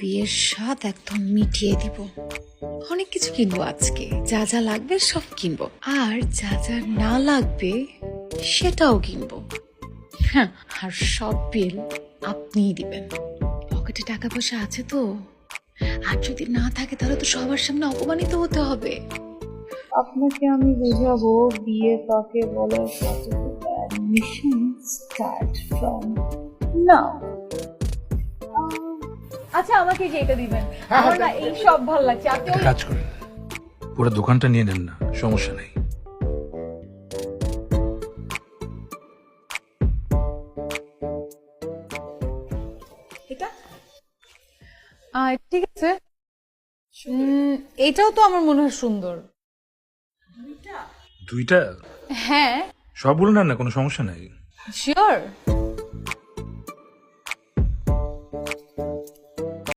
বিয়ের স্বাদ একদম মিটিয়ে দিব। অনেক কিছু কিনবো আজকে, যা যা লাগবে সব কিনবো, আর যা যা না লাগবে সেটাও কিনবো। হ্যাঁ, আর সব বিল আপনিই দিবেন। পকেটে টাকা পয়সা আছে তো? আর যদি না থাকে তাহলে তো সবার সামনে অপমানিত হতে হবে। আপনাকে আমি বোঝাবো বিয়ে কাকে বলে। Mission start from now. আচ্ছা, আমাকে কি এটা দিবেন? আমার না এই সব ভালো লাগছে। আপনি একটা কাজ করেন, পুরো দোকানটা নিয়ে নেন না, সমস্যা নেই। এটা ঠিক আছে। এটাও তো আমার মনে হয় সুন্দর। দুইটা হ্যাঁ, সব বলে নেন না, কোনো সমস্যা নেই। শিওর।